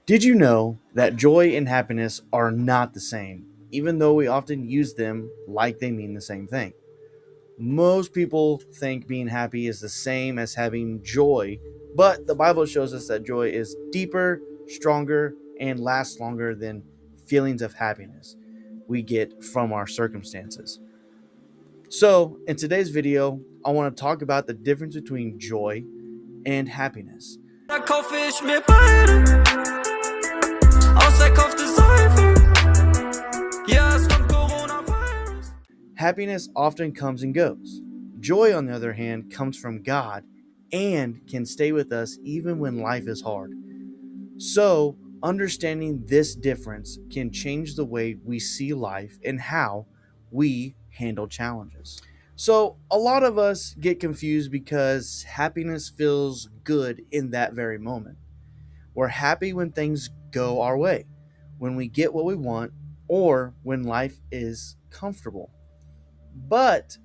Did you know that joy and happiness are not the same, even though we often use them like they mean the same thing? Most people think being happy is the same as having joy, but the Bible shows us that joy is deeper, stronger, and lasts longer than feelings of happiness we get from our circumstances. So, in today's video, I want to talk about the difference between joy and happiness. Happiness often comes and goes. Joy, on the other hand, comes from God and can stay with us even when life is hard. So, understanding this difference can change the way we see life and how we handle challenges. So, a lot of us get confused because happiness feels good in that very moment. We're happy when things go our way, when we get what we want, or when life is comfortable. But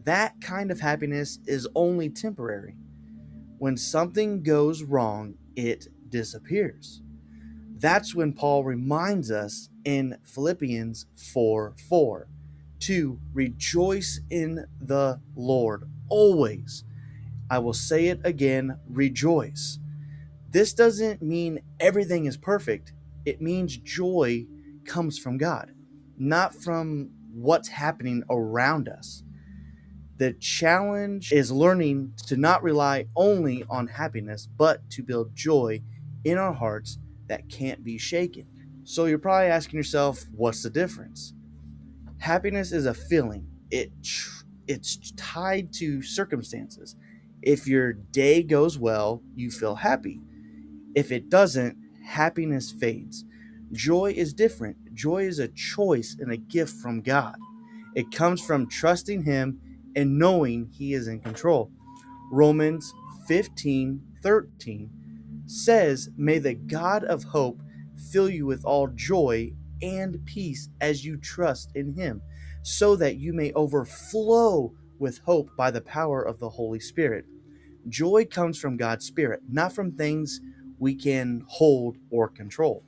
that kind of happiness is only temporary. When something goes wrong, it disappears. That's when Paul reminds us in Philippians 4:4 to rejoice in the Lord always. I will say it again, rejoice. This doesn't mean everything is perfect. It means joy comes from God, not from what's happening around us. The challenge is learning to not rely only on happiness, but to build joy in our hearts that can't be shaken. So you're probably asking yourself, what's the difference? Happiness is a feeling. It's tied to circumstances. If your day goes well, you feel happy. If it doesn't, happiness fades. Joy is different. Joy is a choice and a gift from God. It comes from trusting Him and knowing He is in control. Romans 15:13 says, "May the God of hope fill you with all joy and peace as you trust in Him, so that you may overflow with hope by the power of the Holy Spirit." Joy comes from God's Spirit, not from things we can hold or control.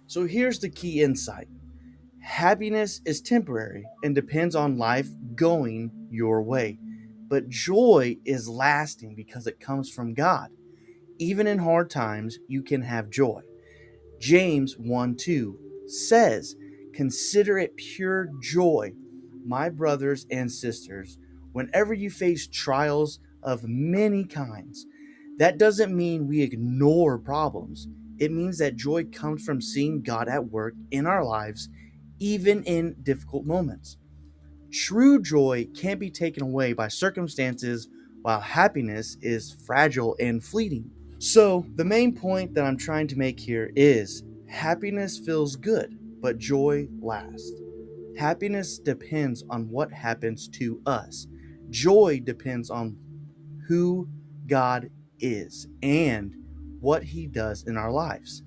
So here's the key insight. Happiness is temporary and depends on life going your way. But joy is lasting because it comes from God. Even in hard times, you can have joy. James 1:2 says, "Consider it pure joy, my brothers and sisters, whenever you face trials of many kinds." That doesn't mean we ignore problems. It means that joy comes from seeing God at work in our lives, even in difficult moments. True joy can't be taken away by circumstances, while happiness is fragile and fleeting. So, the main point that I'm trying to make here is happiness feels good, but joy lasts. Happiness depends on what happens to us. Joy depends on who God is and what He does in our lives.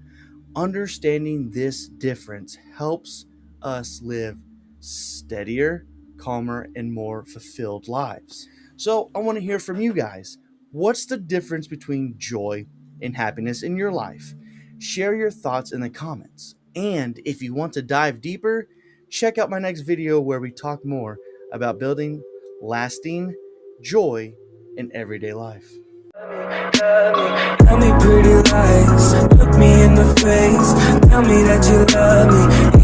Understanding this difference helps us live steadier, calmer, and more fulfilled lives. So I want to hear from you guys. What's the difference between joy and happiness in your life? Share your thoughts in the comments. And if you want to dive deeper, check out my next video where we talk more about building lasting joy in everyday life. Tell me pretty lies, look me in the face. Tell me that you love me.